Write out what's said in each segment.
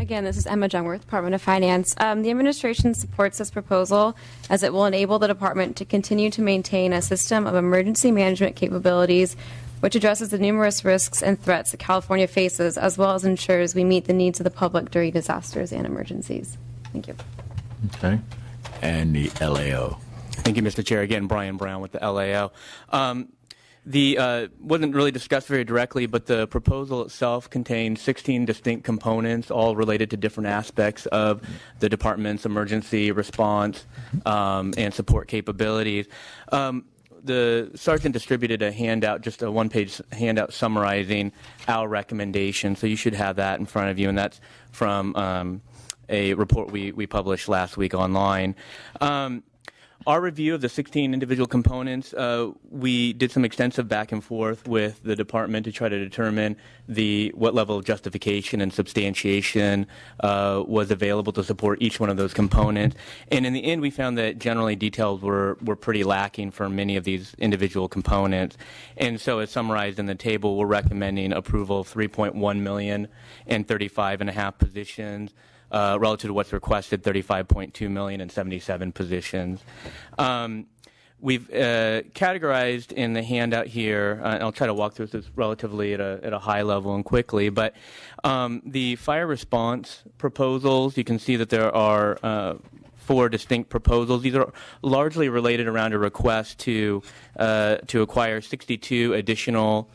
Again, this is Emma Jungworth, Department of Finance. The administration supports this proposal as it will enable the department to continue to maintain a system of emergency management capabilities which addresses the numerous risks and threats that California faces, as well as ensures we meet the needs of the public during disasters and emergencies. Thank you. Okay. And the LAO. Thank you, Mr. Chair. Again, Brian Brown with the LAO. Wasn't really discussed very directly, but the proposal itself contains 16 distinct components, all related to different aspects of the department's emergency response and support capabilities. The sergeant distributed a handout, just a one-page handout summarizing our recommendation, so you should have that in front of you, and that's from a report we published last week online. Our review of the 16 individual components, we did some extensive back and forth with the department to try to determine what level of justification and substantiation was available to support each one of those components. And in the end, we found that generally details were pretty lacking for many of these individual components. And so as summarized in the table, we're recommending approval of $3.1 million and 35.5 positions. Relative to what's requested, 35.2 million and 77 positions. We've categorized in the handout here, and I'll try to walk through this relatively at a high level and quickly, but the fire response proposals, you can see that there are 4 distinct proposals. These are largely related around a request to acquire 62 additional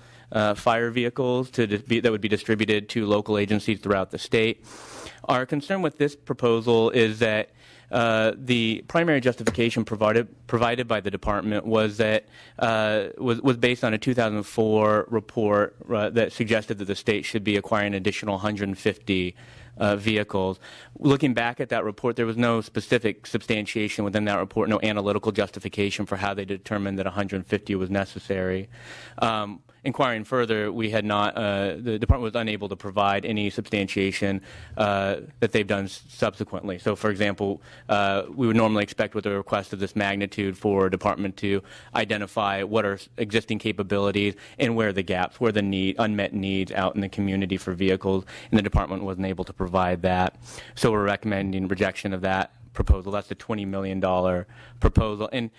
fire vehicles that would be distributed to local agencies throughout the state. Our concern with this proposal is that the primary justification provided by the department was that was based on a 2004 report that suggested that the state should be acquiring an additional 150 vehicles. Looking back at that report, there was no specific substantiation within that report, no analytical justification for how they determined that 150 was necessary. Inquiring further, we had not, the department was unable to provide any substantiation that they've done subsequently. So, for example, we would normally expect with a request of this magnitude for a department to identify what are existing capabilities and where are the gaps, where are the unmet needs out in the community for vehicles, and the department wasn't able to provide that. So we're recommending rejection of that proposal. That's the $20 million proposal. And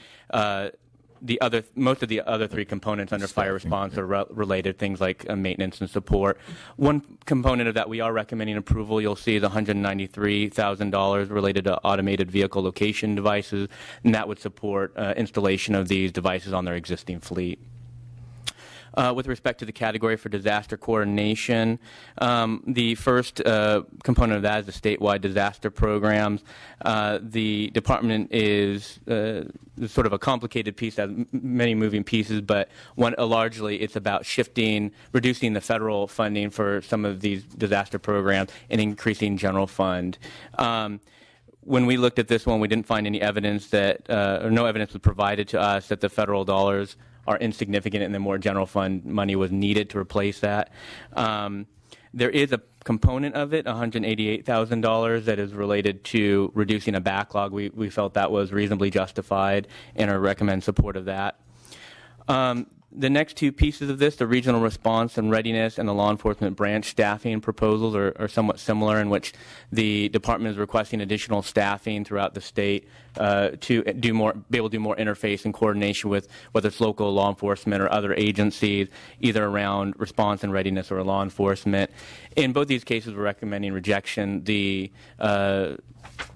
most of the other 3 components under fire response are related, things like maintenance and support. One component of that we are recommending approval, you'll see, is $193,000 related to automated vehicle location devices, and that would support installation of these devices on their existing fleet. With respect to the category for disaster coordination, the first component of that is the statewide disaster programs. The department is sort of a complicated piece, has many moving pieces, but largely it's about reducing the federal funding for some of these disaster programs and increasing general fund. When we looked at this one, we didn't find any evidence or no evidence was provided to us that the federal dollars are insignificant and the more general fund money was needed to replace that. There is a component of it, $188,000, that is related to reducing a backlog. We felt that was reasonably justified and I recommend support of that. The next 2 pieces of this, the regional response and readiness and the law enforcement branch staffing proposals are somewhat similar, in which the department is requesting additional staffing throughout the state to be able to do more interface and coordination with whether it's local law enforcement or other agencies, either around response and readiness or law enforcement. In both these cases, we're recommending rejection. The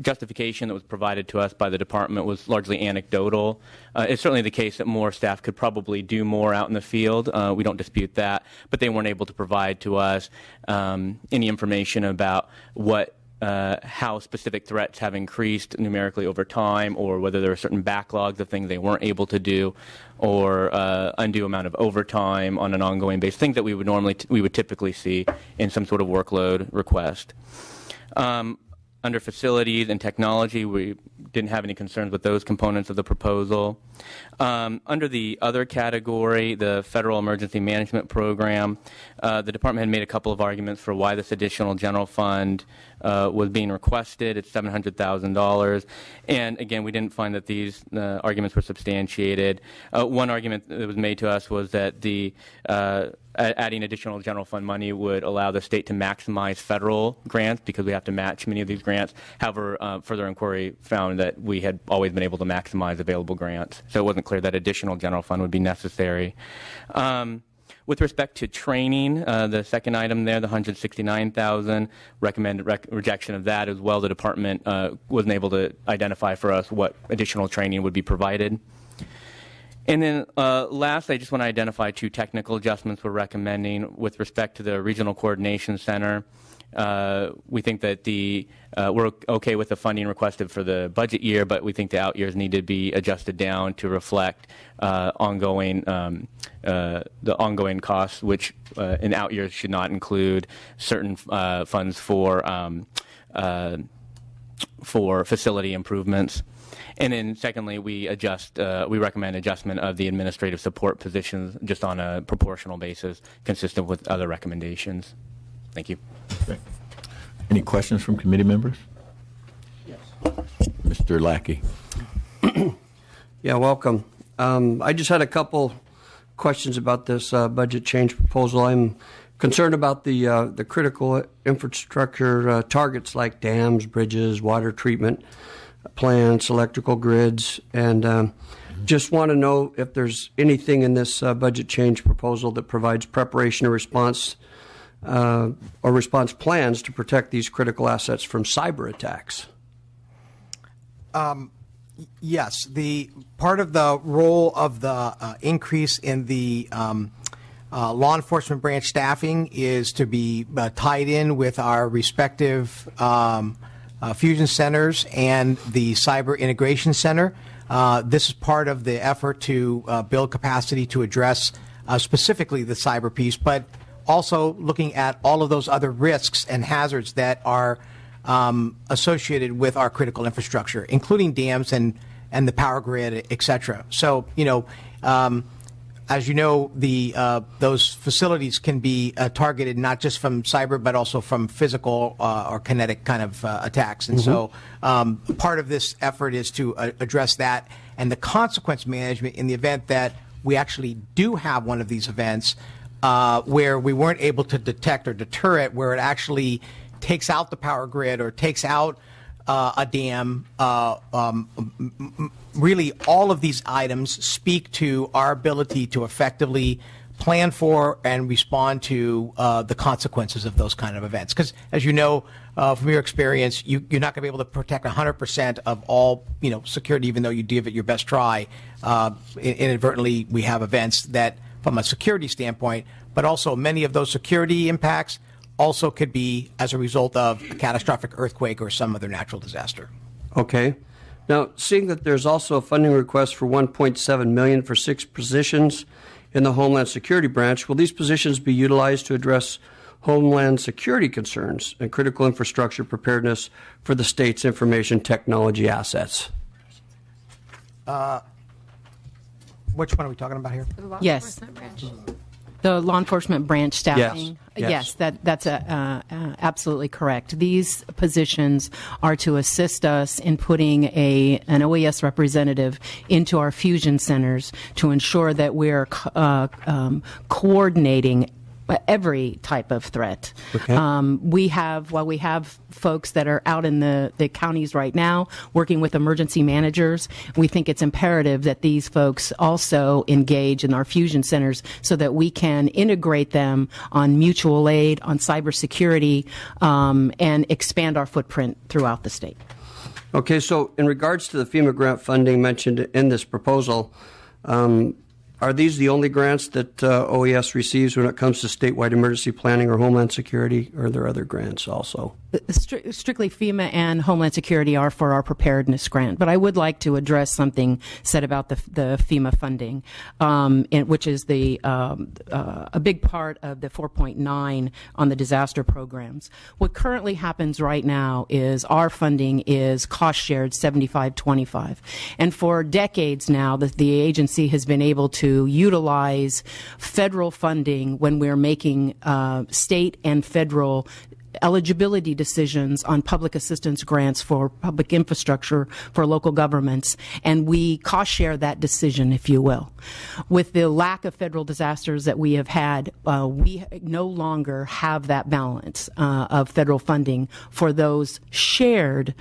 justification that was provided to us by the department was largely anecdotal. It's certainly the case that more staff could probably do more out in the field. We don't dispute that, but they weren't able to provide to us any information about how specific threats have increased numerically over time, or whether there are certain backlogs of things they weren't able to do, or undue amount of overtime on an ongoing basis, things that we would typically see in some sort of workload request. Under facilities and technology, we didn't have any concerns with those components of the proposal. Under the other category, the Federal Emergency Management Program, the department had made a couple of arguments for why this additional general fund was being requested. It's $700,000. And again, we didn't find that these arguments were substantiated. One argument that was made to us was that adding additional general fund money would allow the state to maximize federal grants because we have to match many of these grants. However, further inquiry found that we had always been able to maximize available grants, so it wasn't clear that additional general fund would be necessary. With respect to training, the second item there, the $169,000, recommended rejection of that as well. The department wasn't able to identify for us what additional training would be provided. And then last, I just want to identify 2 technical adjustments we're recommending with respect to the Regional Coordination Center. We think that we're okay with the funding requested for the budget year, but we think the out years need to be adjusted down to reflect the ongoing costs, which in out years should not include certain funds for facility improvements. And then secondly, we recommend adjustment of the administrative support positions just on a proportional basis, consistent with other recommendations. Thank you. Okay. Any questions from committee members? Yes. Mr. Lackey. Yeah, welcome. I just had a couple questions about this budget change proposal. I'm concerned about the critical infrastructure targets like dams, bridges, water treatment plants, electrical grids, and just want to know if there's anything in this budget change proposal that provides preparation or response plans to protect these critical assets from cyber attacks. Yes, the part of the role of the increase in the law enforcement branch staffing is to be tied in with our respective fusion centers and the cyber integration center. This is part of the effort to build capacity to address specifically the cyber piece, but also looking at all of those other risks and hazards that are associated with our critical infrastructure, including dams and the power grid, et cetera. So, as you know, those facilities can be targeted not just from cyber, but also from physical or kinetic kind of attacks. And so part of this effort is to address that and the consequence management in the event that we actually do have one of these events where we weren't able to detect or deter it, where it actually takes out the power grid or takes out a dam. Really, all of these items speak to our ability to effectively plan for and respond to the consequences of those kind of events. Because, as you know, from your experience, you're not going to be able to protect 100% of all security, even though you give it your best try. Inadvertently, we have events that, from a security standpoint, but also many of those security impacts also could be as a result of a catastrophic earthquake or some other natural disaster. Okay. Now, seeing that there's also a funding request for $1.7 million for 6 positions in the Homeland Security branch, will these positions be utilized to address Homeland Security concerns and critical infrastructure preparedness for the state's information technology assets? Which one are we talking about here? Yes. The law enforcement branch staffing. Yes, that's absolutely correct. These positions are to assist us in putting an OES representative into our fusion centers to ensure that we're coordinating every type of threat. Okay. We have folks that are out in the counties right now working with emergency managers. We think it's imperative that these folks also engage in our fusion centers so that we can integrate them on mutual aid, on cybersecurity, and expand our footprint throughout the state. Okay, so in regards to the FEMA grant funding mentioned in this proposal, are these the only grants that OES receives when it comes to statewide emergency planning or Homeland Security, or are there other grants also? Strictly FEMA and Homeland Security are for our preparedness grant, but I would like to address something said about the FEMA funding, which is a big part of the 4.9 on the disaster programs. What currently happens right now is our funding is cost shared 75-25, and for decades now the agency has been able to utilize federal funding when we're making state and federal eligibility decisions on public assistance grants for public infrastructure for local governments, and we cost share that decision, if you will. With the lack of federal disasters that we have had, we no longer have that balance of federal funding for those shared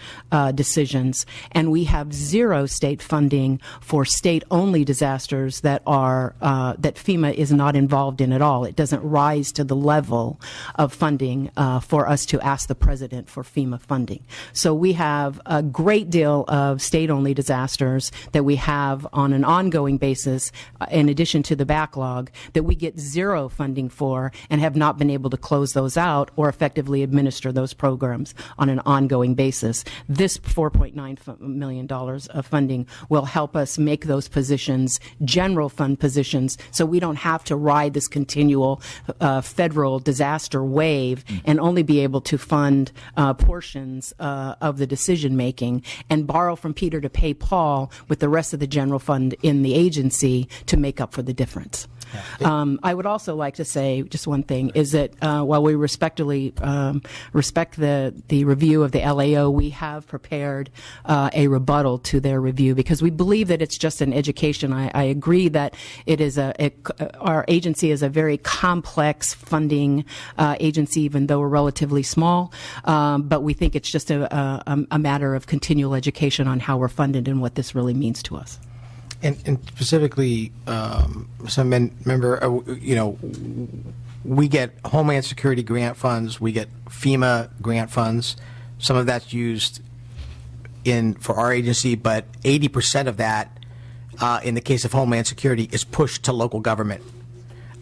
decisions, and we have zero state funding for state-only disasters that are that FEMA is not involved in at all. It doesn't rise to the level of funding for us to ask the president for FEMA funding. So we have a great deal of state-only disasters that we have on an ongoing basis, in addition to the backlog, that we get zero funding for and have not been able to close those out or effectively administer those programs on an ongoing basis. This $4.9 million of funding will help us make those positions general fund positions, so we don't have to ride this continual federal disaster wave and only be able to fund portions of the decision making and borrow from Peter to pay Paul with the rest of the general fund in the agency to make up for the difference. I would also like to say just one thing, is that while we respectfully respect the review of the LAO, we have prepared a rebuttal to their review because we believe that it's just an education. I agree that it is our agency is a very complex funding agency, even though we're relatively small, but we think it's just a matter of continual education on how we're funded and what this really means to us. And specifically, member, we get Homeland Security grant funds, we get FEMA grant funds. Some of that's used for our agency, but 80% of that, in the case of Homeland Security, is pushed to local government.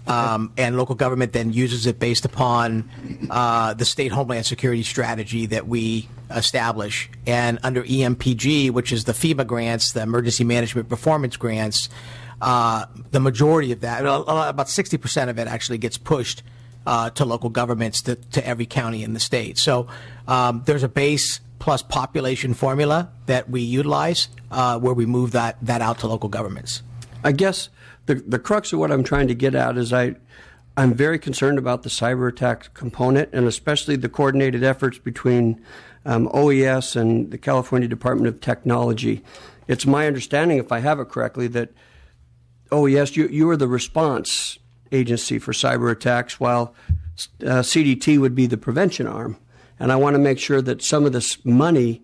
And local government then uses it based upon the state Homeland Security strategy that we establish. And under EMPG, which is the FEMA grants, the Emergency Management Performance grants, the majority of that, about 60% of it actually gets pushed to local governments, to every county in the state. So there's a base plus population formula that we utilize where we move that out to local governments. I guess the crux of what I'm trying to get at is I'm very concerned about the cyber attack component, and especially the coordinated efforts between OES and the California Department of Technology. It's my understanding, if I have it correctly, that OES, you are the response agency for cyber attacks, while CDT would be the prevention arm. And I want to make sure that some of this money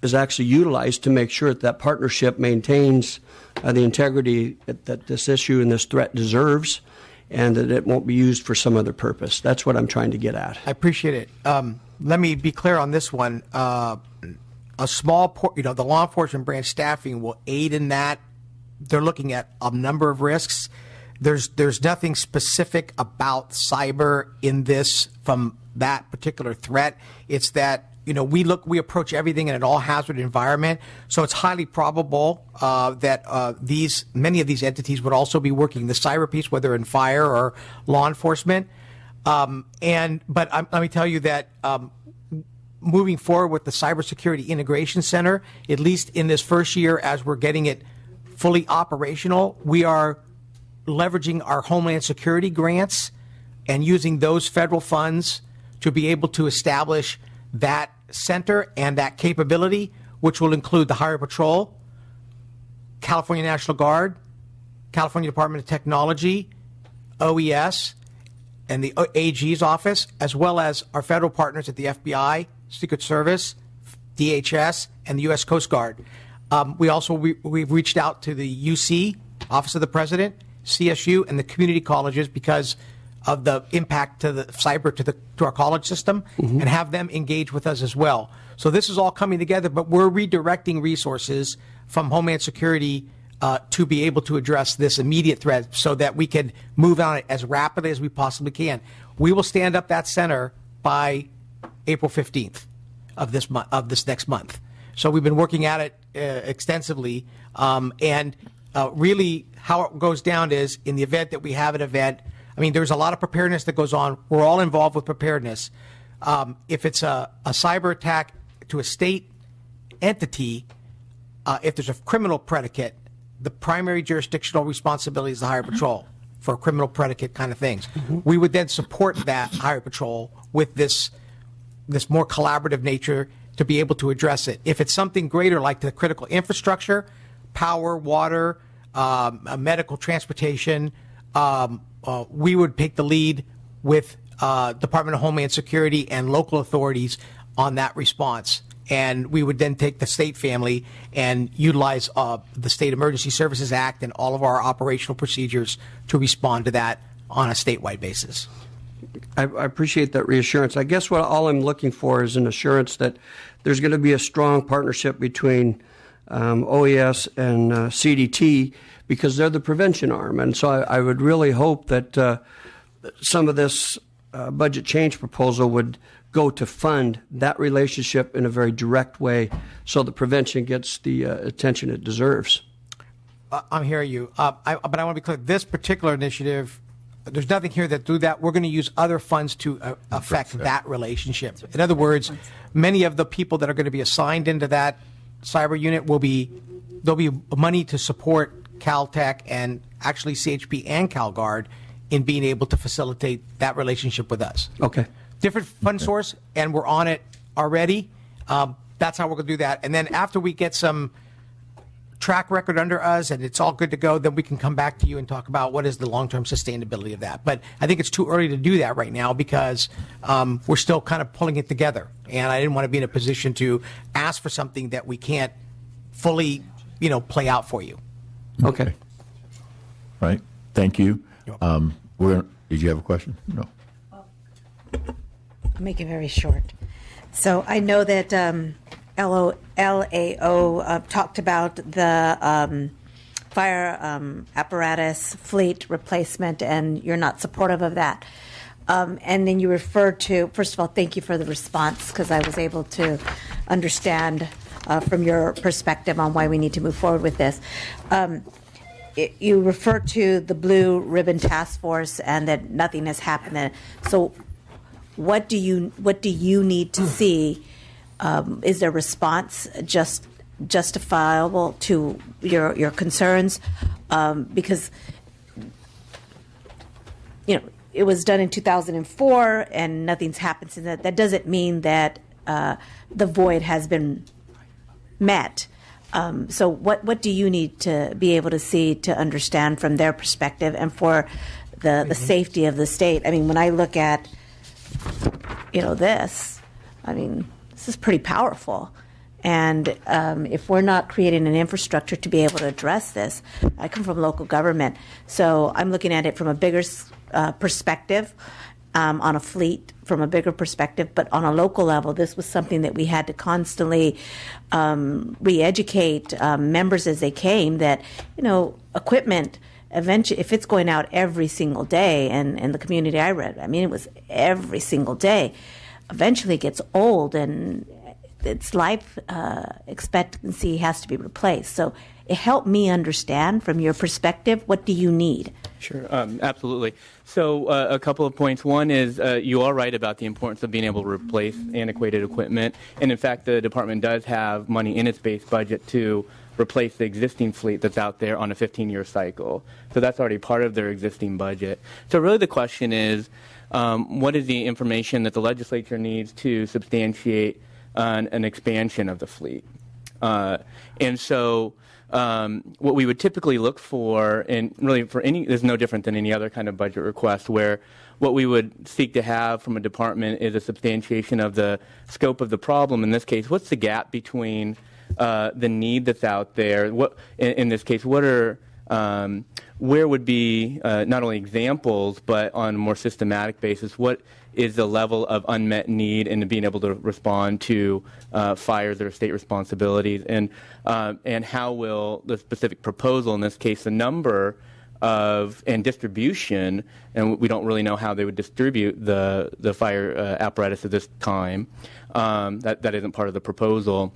is actually utilized to make sure that partnership maintains the integrity that this issue and this threat deserves, and that it won't be used for some other purpose. That's what I'm trying to get at. I appreciate it. Let me be clear on this one. A small, the law enforcement branch staffing will aid in that. They're looking at a number of risks. There's nothing specific about cyber in this from that particular threat. It's that we approach everything in an all-hazard environment, so it's highly probable that many of these entities would also be working the cyber piece, whether in fire or law enforcement. But let me tell you that moving forward with the Cybersecurity Integration Center, at least in this first year, as we're getting it fully operational, we are leveraging our Homeland Security grants and using those federal funds to be able to establish that center and that capability, which will include the Highway Patrol, California National Guard, California Department of Technology, OES, and the AG's office, as well as our federal partners at the FBI, Secret Service, DHS, and the U.S. Coast Guard. We've reached out to the UC, Office of the President, CSU, and the community colleges because of the impact to the cyber to our college system, and have them engage with us as well. So this is all coming together, but we're redirecting resources from Homeland Security to be able to address this immediate threat so that we can move on it as rapidly as we possibly can. We will stand up that center by April 15th of this next month. So we've been working at it extensively, and really how it goes down is in the event that we have an event. I mean, there's a lot of preparedness that goes on. We're all involved with preparedness. If it's a cyber attack to a state entity, if there's a criminal predicate, the primary jurisdictional responsibility is the Highway Patrol. for criminal predicate kind of things. We would then support that highway patrol with this more collaborative nature to be able to address it. If it's something greater like the critical infrastructure, power, water, medical transportation, we would take the lead with Department of Homeland Security and local authorities on that response. And we would then take the state family and utilize the State Emergency Services Act and all of our operational procedures to respond to that on a statewide basis. I appreciate that reassurance. I guess what all I'm looking for is an assurance that there's going to be a strong partnership between OES and CDT, because they're the prevention arm. And so I would really hope that some of this budget change proposal would go to fund that relationship in a very direct way so the prevention gets the attention it deserves. I'm hearing you. But I want to be clear, this particular initiative, there's nothing here that do that. We're going to use other funds to affect that relationship. In other words, many of the people that are going to be assigned into that cyber unit there'll be money to support Caltech and actually CHP and CalGuard in being able to facilitate that relationship with us. Okay. Different fund source, and we're on it already. That's how we're going to do that. And then after we get some track record under us and it's all good to go, then we can come back to you and talk about what is the long-term sustainability of that. But I think it's too early to do that right now because we're still kind of pulling it together. And I didn't want to be in a position to ask for something that we can't fully, play out for you. Okay. Right. Thank you. Did you have a question? No. I'll make it very short. So I know that LAO talked about the fire apparatus fleet replacement, and you're not supportive of that. And then you referred to, first of all, thank you for the response, because I was able to understand from your perspective on why we need to move forward with this. You refer to the Blue Ribbon Task Force and that nothing has happened. So what do you need to see? Is their response justifiable to your concerns? Because it was done in 2004 and nothing's happened since that. That doesn't mean that the void has been met. So what do you need to be able to see to understand from their perspective and for the safety of the state? I mean, when I look at this, this is pretty powerful. And if we're not creating an infrastructure to be able to address this, I come from local government, so I'm looking at it from a bigger perspective, on a fleet from a bigger perspective, but on a local level, this was something that we had to constantly re-educate members as they came that, equipment, eventually, if it's going out every single day, and in the community I read, it was every single day, eventually it gets old and its life expectancy has to be replaced. So it helped me understand from your perspective, what do you need? Sure, absolutely. So a couple of points. One is you are right about the importance of being able to replace antiquated equipment. And in fact, the department does have money in its base budget to replace the existing fleet that's out there on a 15-year cycle. So that's already part of their existing budget. So really the question is, what is the information that the legislature needs to substantiate an expansion of the fleet? And so what we would typically look for, and really is no different than any other kind of budget request, where what we would seek to have from a department is a substantiation of the scope of the problem. In this case, what's the gap between the need that's out there? What, in this case, what are where would be not only examples, but on a more systematic basis, what is the level of unmet need in being able to respond to fires that are state responsibilities, and how will the specific proposal, in this case, the number of and distribution, and we don't really know how they would distribute the fire apparatus at this time. That isn't part of the proposal.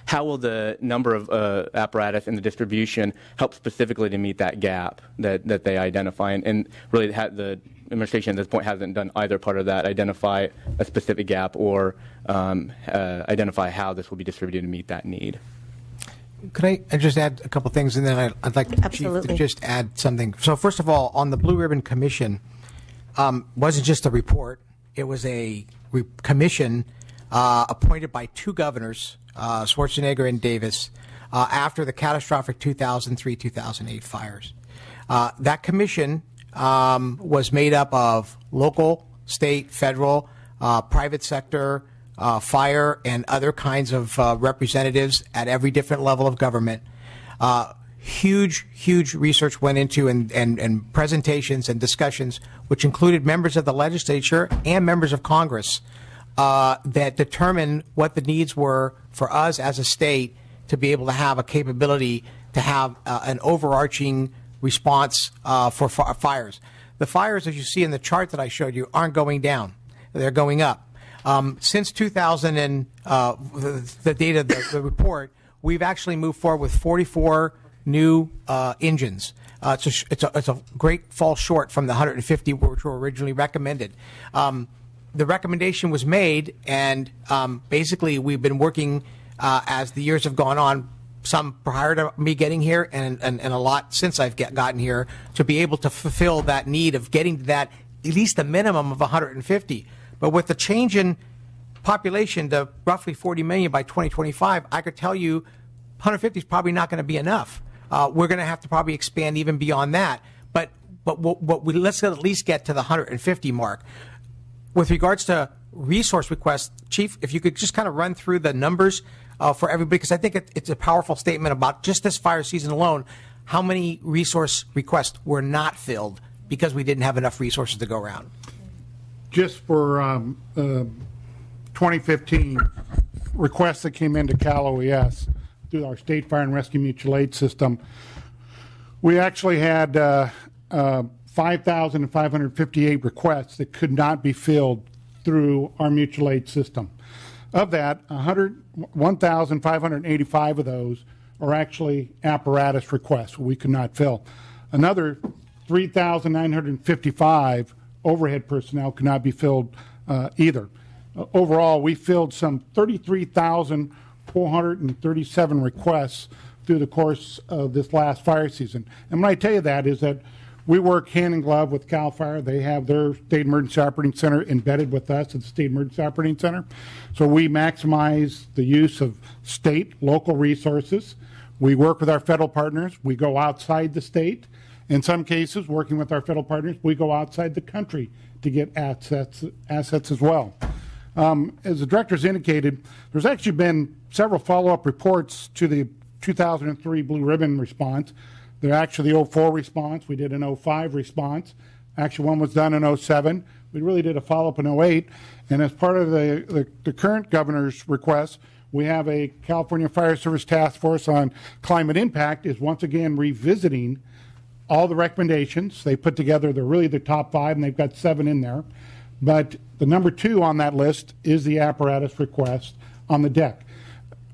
How will the number of apparatus and the distribution help specifically to meet that gap that they identify? And really, the administration at this point hasn't done either part of that, identify a specific gap or identify how this will be distributed to meet that need. Could I just add a couple things, and then I'd like the Chief Absolutely. to just add something. So first of all, on the Blue Ribbon Commission, wasn't just a report. It was a commission appointed by two governors, Schwarzenegger and Davis, after the catastrophic 2003-2008 fires. That commission was made up of local, state, federal, private sector, fire, and other kinds of representatives at every different level of government. Huge research went into and presentations and discussions, which included members of the legislature and members of Congress, that determined what the needs were for us as a state to be able to have a capability to have an overarching response for fires. The fires, as you see in the chart that I showed you, aren't going down. They're going up. Since 2000 and the date of the report, we've actually moved forward with 44 new engines. It's a great fall short from the 150 which were originally recommended. The recommendation was made, and basically we've been working as the years have gone on, some prior to me getting here and a lot since I've gotten here, to be able to fulfill that need of getting to that at least a minimum of 150. But with the change in population to roughly 40 million by 2025, I could tell you 150 is probably not going to be enough. We're going to have to probably expand even beyond that. But let's at least get to the 150 mark. With regards to resource requests, Chief, if you could just kind of run through the numbers for everybody, because I think it's a powerful statement about just this fire season alone, how many resource requests were not filled because we didn't have enough resources to go around. Just for 2015, requests that came into Cal OES through our State Fire and Rescue Mutual Aid system, we actually had 5,558 requests that could not be filled through our mutual aid system. Of that, 1,585 of those are actually apparatus requests we could not fill. Another 3,955 overhead personnel could not be filled either. Overall, we filled some 33,437 requests through the course of this last fire season. And when I tell you that is that we work hand in glove with CAL FIRE. They have their State Emergency Operating Center embedded with us at the State Emergency Operating Center. So we maximize the use of state, local resources. We work with our federal partners. We go outside the state. In some cases, working with our federal partners, we go outside the country to get assets as well. As the director's indicated, there's actually been several follow-up reports to the 2003 Blue Ribbon response. They're actually the 04 response. We did an 05 response. Actually, one was done in 07. We really did a follow-up in 08. And as part of the current governor's request, we have a California Fire Service Task Force on Climate Impact is once again revisiting all the recommendations. They put together, they're really the top 5, and they've got 7 in there. But the number 2 on that list is the apparatus request on the deck.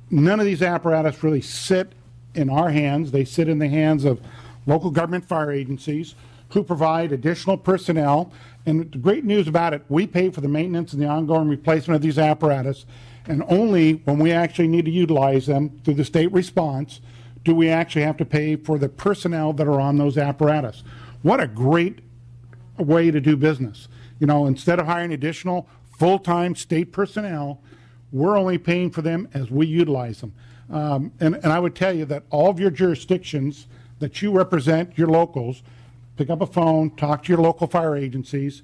None of these apparatus really sit in our hands. They sit in the hands of local government fire agencies who provide additional personnel. And the great news about it, we pay for the maintenance and the ongoing replacement of these apparatus, and only when we actually need to utilize them through the state response do we actually have to pay for the personnel that are on those apparatus. What a great way to do business. You know, instead of hiring additional full-time state personnel, we're only paying for them as we utilize them. And I would tell you that all of your jurisdictions that you represent, your locals, pick up a phone, talk to your local fire agencies,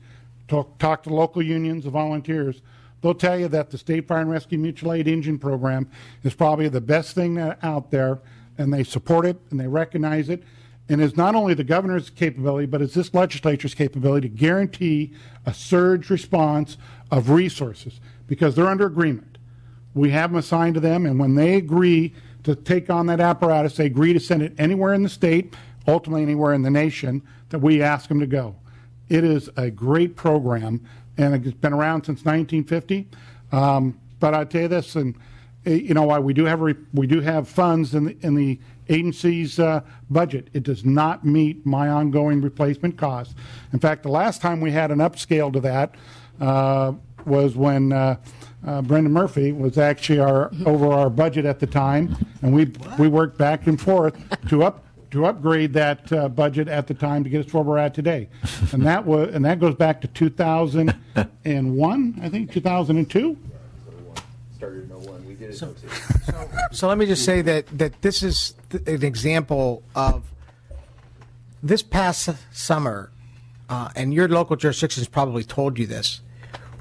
talk to local unions of volunteers. They'll tell you that the State Fire and Rescue Mutual Aid Engine Program is probably the best thing out there, and they support it and they recognize it. And it's not only the governor's capability, but it's this legislature's capability to guarantee a surge response of resources because they're under agreement. We have them assigned to them, and when they agree to take on that apparatus, they agree to send it anywhere in the state, ultimately anywhere in the nation, that we ask them to go. It is a great program, and it's been around since 1950. But I'll tell you this, and you know why we do have funds in the agency's budget. It does not meet my ongoing replacement costs. In fact, the last time we had an upscale to that was when Brenda Murphy was actually over our budget at the time, and we worked back and forth to upgrade that budget at the time to get us to where we're at today, and that goes back to 2001, I think 2002. Started in 01. We did it in 02. So let me just say that this is an example of this past summer, and your local jurisdictions probably told you this.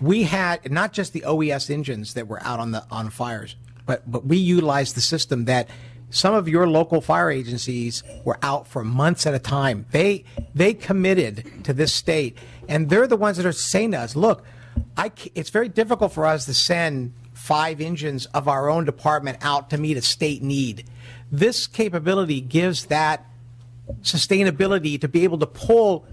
We had not just the OES engines that were out on fires, but we utilized the system that some of your local fire agencies were out for months at a time. They committed to this state, and they're the ones that are saying to us, look, it's very difficult for us to send 5 engines of our own department out to meet a state need. This capability gives that sustainability to be able to pull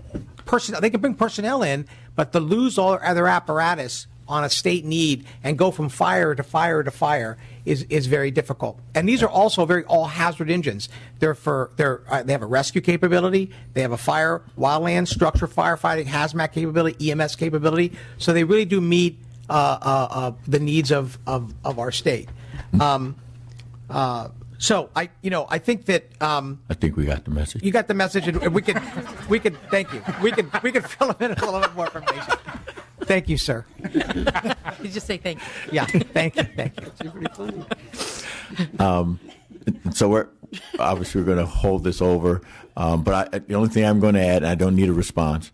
personnel. They can bring personnel in, but to lose all their apparatus on a state need and go from fire to fire to fire is very difficult. And these are also very all-hazard engines. They have a rescue capability. They have a fire, wildland, structure firefighting, hazmat capability, EMS capability. So they really do meet the needs of our state. So I think that I think we got the message. you got the message, and we could thank you. We could fill them in with a little bit more information. Thank you, sir. You just say thank you. Yeah, thank you. So we're going to hold this over, but the only thing I'm going to add, and I don't need a response,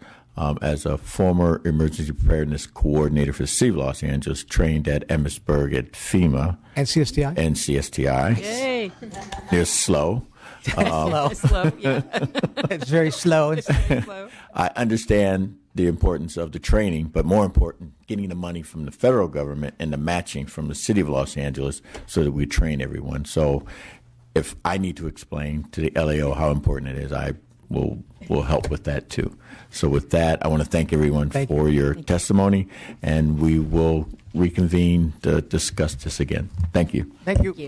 as a former emergency preparedness coordinator for the City of Los Angeles, trained at Emmitsburg at FEMA And CSTI. and CSTI. Yay. They're slow. It's slow, yeah. It's very slow. Slow. I understand the importance of the training, but more important, getting the money from the federal government and the matching from the City of Los Angeles so that we train everyone. So if I need to explain to the LAO how important it is, I will help with that too. So with that, I want to thank everyone for your testimony, and we will reconvene to discuss this again. Thank you. Thank you.